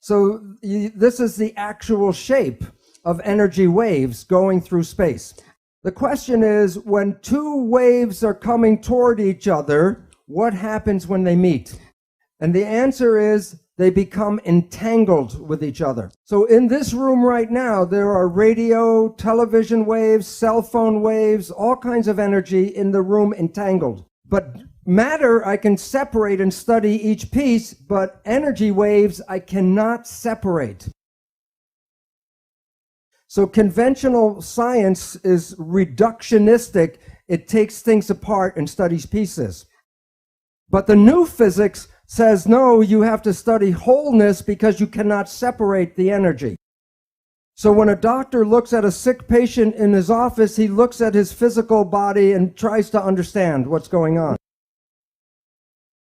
So this is the actual shape of energy waves going through space. The question is, when two waves are coming toward each other, what happens when they meet? And the answer is they become entangled with each other. So in this room right now, there are radio, television waves, cell phone waves, all kinds of energy in the room entangled. But matter, I can separate and study each piece, but energy waves, I cannot separate. So conventional science is reductionistic. It takes things apart and studies pieces. But the new physics says, no, you have to study wholeness because you cannot separate the energy. So when a doctor looks at a sick patient in his office, he looks at his physical body and tries to understand what's going on.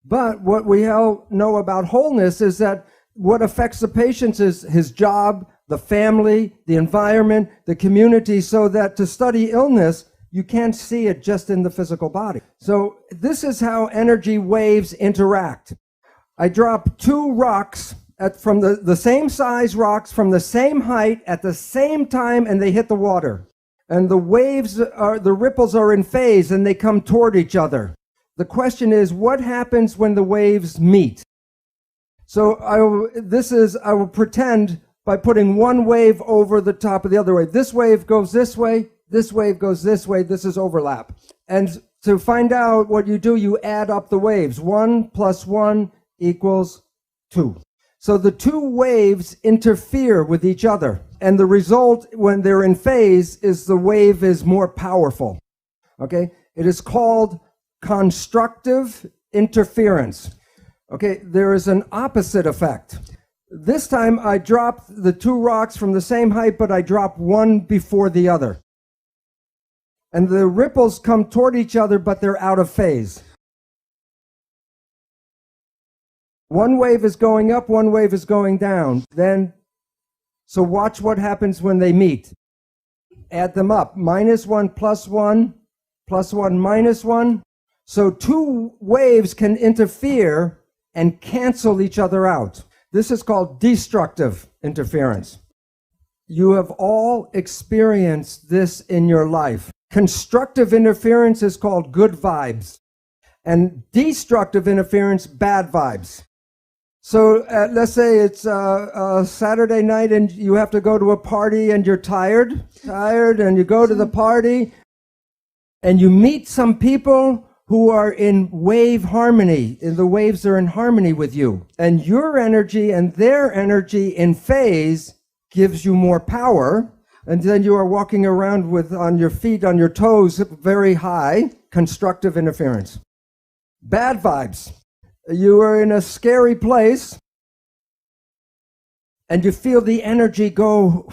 But what we all know about wholeness is that what affects the patient is his job, the family, the environment, the community, so that to study illness, you can't see it just in the physical body. So this is how energy waves interact. I drop two rocks from the same size rocks from the same height at the same time, and they hit the water. And the ripples are in phase and they come toward each other. The question is, what happens when the waves meet? So I will pretend by putting one wave over the top of the other wave. This wave goes this way, this wave goes this way, this is overlap. And to find out what you do, you add up the waves. 1 + 1 equals 2. So the two waves interfere with each other. And the result when they're in phase is the wave is more powerful. Okay? It is called constructive interference. Okay? There is an opposite effect. This time I drop the two rocks from the same height, but I drop one before the other. And the ripples come toward each other, but they're out of phase. One wave is going up, one wave is going down. So watch what happens when they meet. Add them up. -1 + 1 + 1 -1. So two waves can interfere and cancel each other out. This is called destructive interference. You have all experienced this in your life. Constructive interference is called good vibes, and destructive interference, bad vibes. So let's say it's a Saturday night and you have to go to a party and you're tired, and you go to the party and you meet some people who are in wave harmony, and the waves are in harmony with you. And your energy and their energy in phase gives you more power. And then you are walking around on your feet, on your toes, very high, constructive interference. Bad vibes. You are in a scary place and you feel the energy go.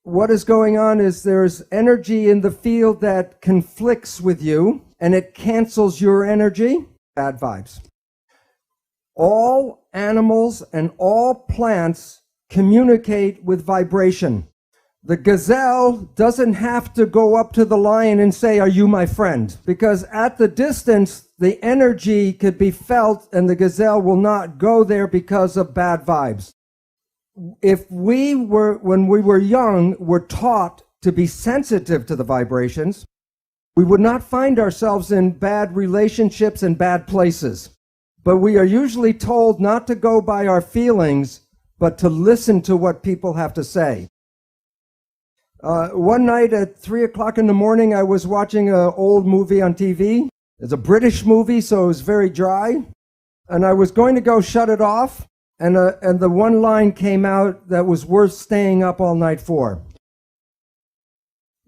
What is going on is there's energy in the field that conflicts with you and it cancels your energy. Bad vibes. All animals and all plants communicate with vibration. The gazelle doesn't have to go up to the lion and say, "Are you my friend?" Because at the distance, the energy could be felt and the gazelle will not go there because of bad vibes. When we were young, were taught to be sensitive to the vibrations, we would not find ourselves in bad relationships and bad places. But we are usually told not to go by our feelings, but to listen to what people have to say. One night at 3 o'clock in the morning, I was watching an old movie on TV. It's a British movie, so it was very dry. And I was going to go shut it off, and the one line came out that was worth staying up all night for.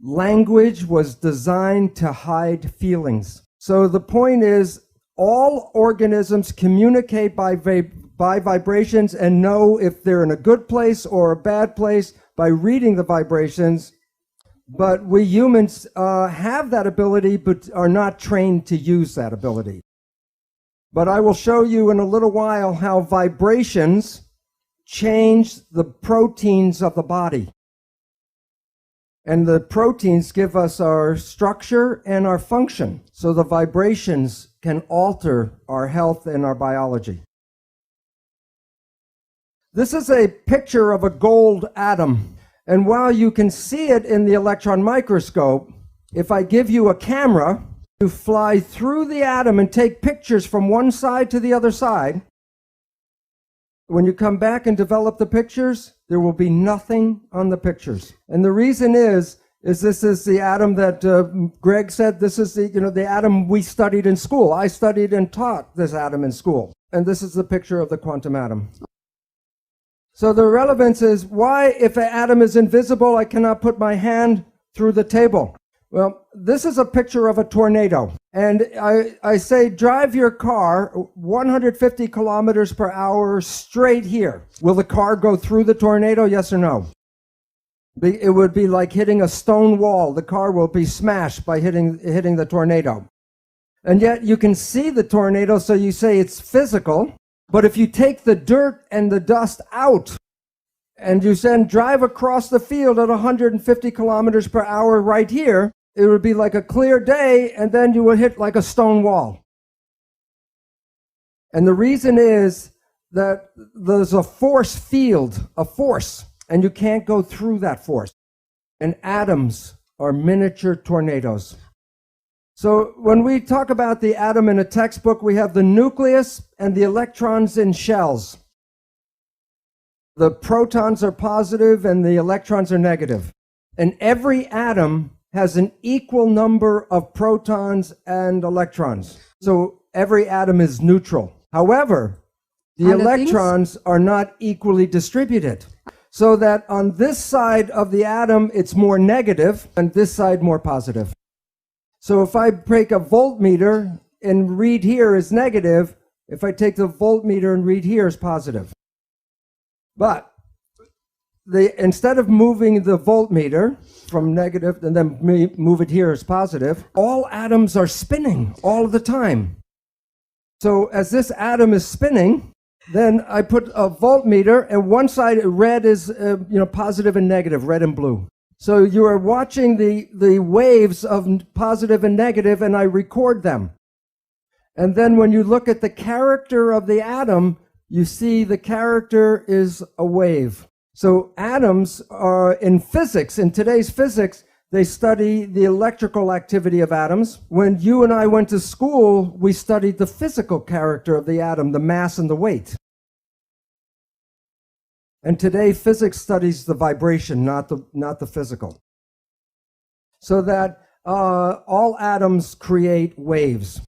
Language was designed to hide feelings. So the point is, all organisms communicate by vibrations and know if they're in a good place or a bad place by reading the vibrations. But we humans have that ability, but are not trained to use that ability. But I will show you in a little while how vibrations change the proteins of the body. And the proteins give us our structure and our function. So the vibrations can alter our health and our biology. This is a picture of a gold atom. And while you can see it in the electron microscope, if I give you a camera, you fly through the atom and take pictures from one side to the other side. When you come back and develop the pictures, there will be nothing on the pictures. And the reason is this is the atom that Greg said, this is the atom we studied in school. I studied and taught this atom in school. And this is the picture of the quantum atom. So the relevance is, why, if an atom is invisible, I cannot put my hand through the table? Well, this is a picture of a tornado. And I say, drive your car 150 kilometers per hour straight here. Will the car go through the tornado, yes or no? It would be like hitting a stone wall. The car will be smashed by hitting the tornado. And yet you can see the tornado, so you say it's physical. But if you take the dirt and the dust out, and you then drive across the field at 150 kilometers per hour right here, it would be like a clear day, and then you would hit like a stone wall. And the reason is that there's a force field, a force, and you can't go through that force. And atoms are miniature tornadoes. So when we talk about the atom in a textbook, we have the nucleus and the electrons in shells. The protons are positive and the electrons are negative. And every atom has an equal number of protons and electrons. So every atom is neutral. However, the electrons are not equally distributed. So that on this side of the atom, it's more negative, and this side more positive. So if I break a voltmeter and read here is negative, if I take the voltmeter and read here is positive. But instead of moving the voltmeter from negative and then move it here as positive, all atoms are spinning all the time. So as this atom is spinning, then I put a voltmeter, and one side red is positive and negative, red and blue. So you are watching the waves of positive and negative, and I record them. And then when you look at the character of the atom, you see the character is a wave. So atoms are, in physics, in today's physics, they study the electrical activity of atoms. When you and I went to school, we studied the physical character of the atom, the mass and the weight. And today, physics studies the vibration, not the physical. So that all atoms create waves.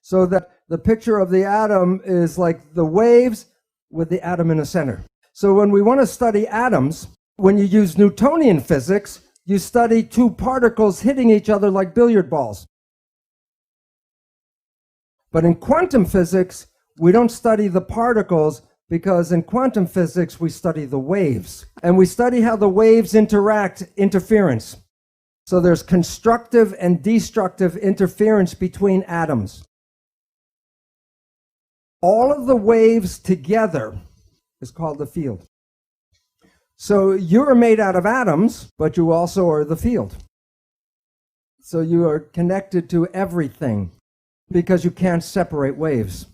So that the picture of the atom is like the waves with the atom in the center. So when we want to study atoms, when you use Newtonian physics, you study two particles hitting each other like billiard balls. But in quantum physics, we don't study the particles, because in quantum physics, we study the waves. And we study how the waves interference. So there's constructive and destructive interference between atoms. All of the waves together is called the field. So you're made out of atoms, but you also are the field. So you are connected to everything because you can't separate waves.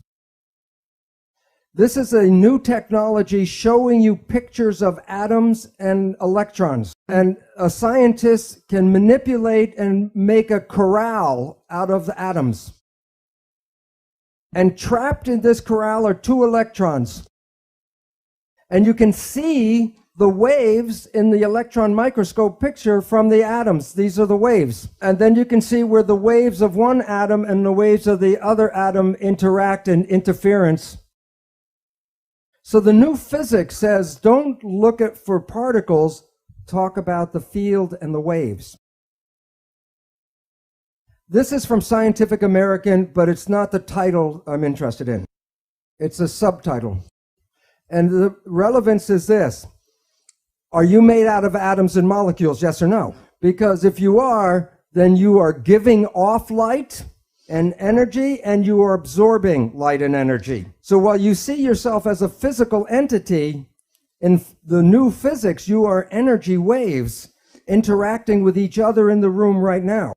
This is a new technology showing you pictures of atoms and electrons. And a scientist can manipulate and make a corral out of the atoms. And trapped in this corral are two electrons. And you can see the waves in the electron microscope picture from the atoms. These are the waves. And then you can see where the waves of one atom and the waves of the other atom interact and interference. So the new physics says, don't look for particles, talk about the field and the waves. This is from Scientific American, but it's not the title I'm interested in. It's a subtitle. And the relevance is this. Are you made out of atoms and molecules, yes or no? Because if you are, then you are giving off light and energy, and you are absorbing light and energy. So while you see yourself as a physical entity, in the new physics, you are energy waves interacting with each other in the room right now.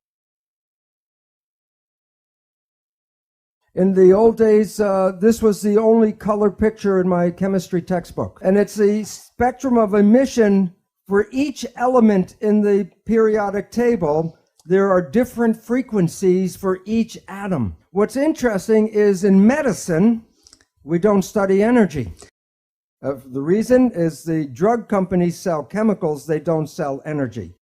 In the old days, this was the only color picture in my chemistry textbook. And it's the spectrum of emission for each element in the periodic table. There are different frequencies for each atom. What's interesting is in medicine, we don't study energy. The reason is the drug companies sell chemicals, they don't sell energy.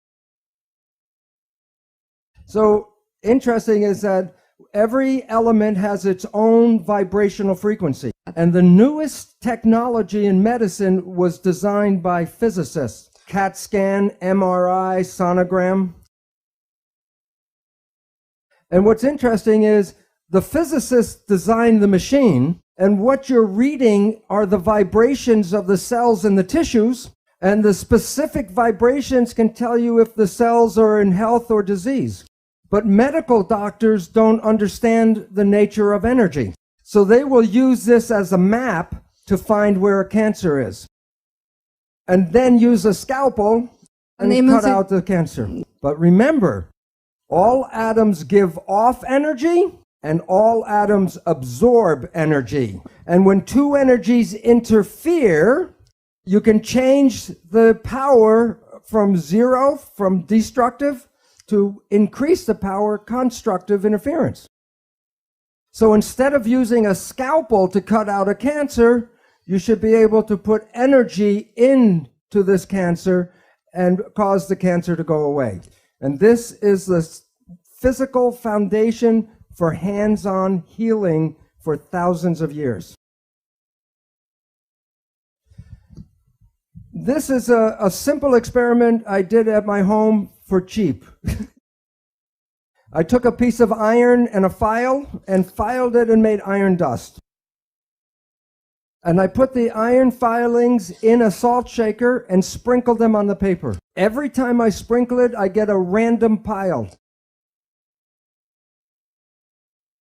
So interesting is that every element has its own vibrational frequency. And the newest technology in medicine was designed by physicists. CAT scan, MRI, sonogram. And what's interesting is the physicists designed the machine, and what you're reading are the vibrations of the cells in the tissues, and the specific vibrations can tell you if the cells are in health or disease. But medical doctors don't understand the nature of energy. So they will use this as a map to find where a cancer is. And then use a scalpel and cut out the cancer. But remember, all atoms give off energy and all atoms absorb energy. And when two energies interfere, you can change the power from zero, from destructive, to increase the power, constructive interference. So instead of using a scalpel to cut out a cancer, you should be able to put energy into this cancer and cause the cancer to go away. And this is the physical foundation for hands-on healing for thousands of years. This is a simple experiment I did at my home for cheap. I took a piece of iron and a file and filed it and made iron dust. And I put the iron filings in a salt shaker and sprinkled them on the paper. Every time I sprinkle it, I get a random pile.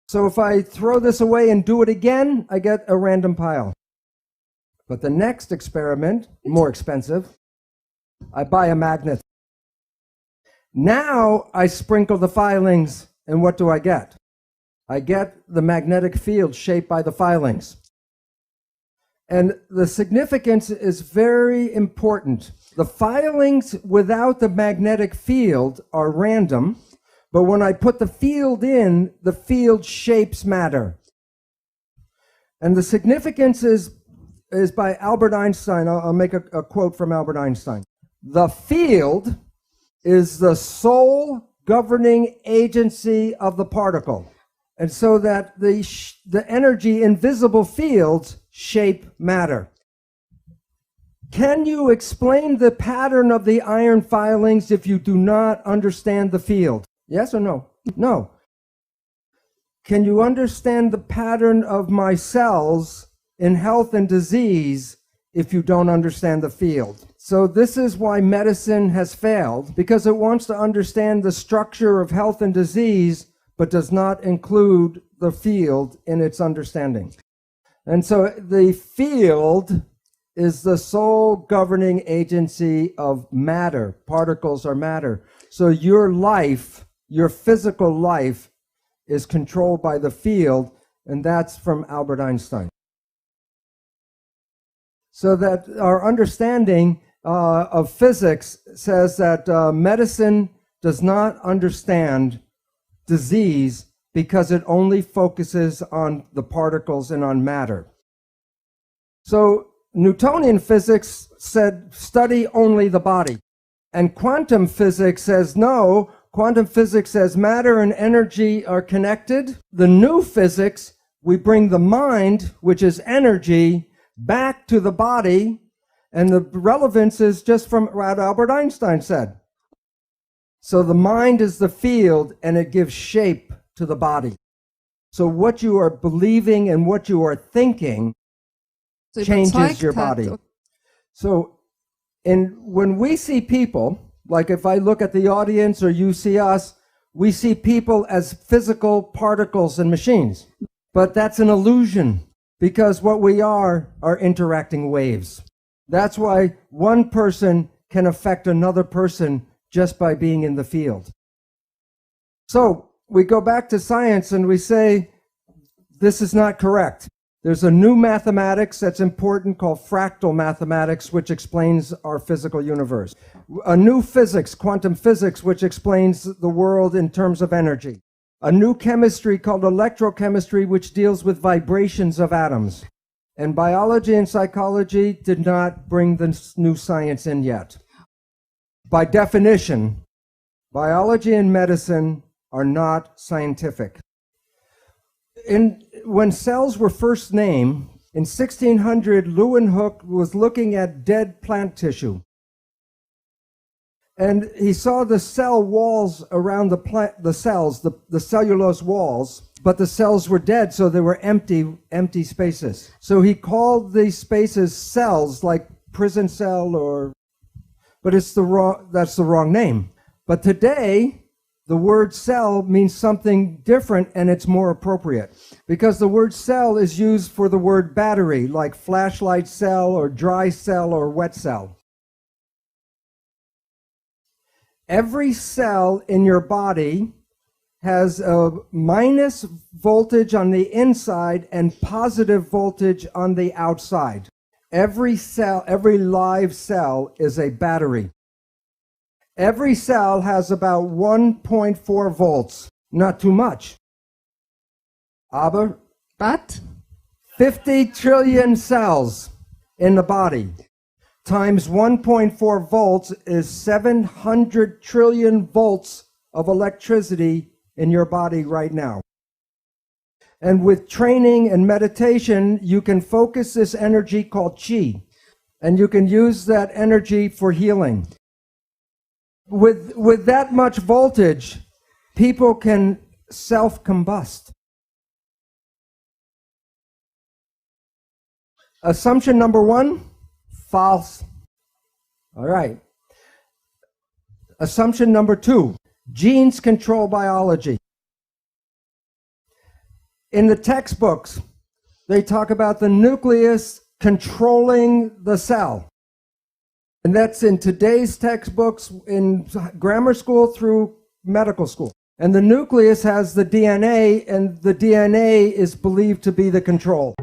So if I throw this away and do it again, I get a random pile. But the next experiment, more expensive, I buy a magnet. Now I sprinkle the filings, and what do I get? I get the magnetic field shaped by the filings. And the significance is very important. The filings without the magnetic field are random, but when I put the field in, the field shapes matter. And the significance is by Albert Einstein. I'll make a quote from Albert Einstein. The field is the sole governing agency of the particle. And so that the energy invisible fields shape matter. Can you explain the pattern of the iron filings if you do not understand the field? Yes or no? No. Can you understand the pattern of my cells in health and disease if you don't understand the field? So this is why medicine has failed, because it wants to understand the structure of health and disease, but does not include the field in its understanding. And so the field is the sole governing agency of matter. Particles are matter. So your life, your physical life, is controlled by the field, and that's from Albert Einstein. So that our understanding of physics says that medicine does not understand disease because it only focuses on the particles and on matter. So Newtonian physics said study only the body. And quantum physics says no. Quantum physics says matter and energy are connected. The new physics, we bring the mind, which is energy, back to the body. And the relevance is just from what Albert Einstein said. So the mind is the field, and it gives shape to the body. So what you are believing and what you are thinking changes your body. So when we see people, like if I look at the audience or you see us, we see people as physical particles and machines. But that's an illusion, because what we are interacting waves. That's why one person can affect another person just by being in the field. So we go back to science and we say this is not correct. There's a new mathematics that's important called fractal mathematics, which explains our physical universe. A new physics, quantum physics, which explains the world in terms of energy. A new chemistry called electrochemistry, which deals with vibrations of atoms. And biology and psychology did not bring this new science in yet. By definition, biology and medicine are not scientific. When cells were first named, in 1600, Leeuwenhoek was looking at dead plant tissue. And he saw the cell walls around the cells, the cellulose walls, but the cells were dead, so they were empty spaces. So he called these spaces cells, like prison cell, but that's the wrong name. But today, the word cell means something different, and it's more appropriate. Because the word cell is used for the word battery, like flashlight cell or dry cell or wet cell. Every cell in your body has a minus voltage on the inside and positive voltage on the outside. Every cell, every live cell is a battery. Every cell has about 1.4 volts, not too much. But 50 trillion cells in the body times 1.4 volts is 700 trillion volts of electricity in your body right now. And with training and meditation, you can focus this energy called chi, and you can use that energy for healing. With that much voltage, people can self-combust. Assumption number one, false. All right. Assumption number two, genes control biology. In the textbooks, they talk about the nucleus controlling the cell. And that's in today's textbooks, in grammar school through medical school. And the nucleus has the DNA, and the DNA is believed to be the control.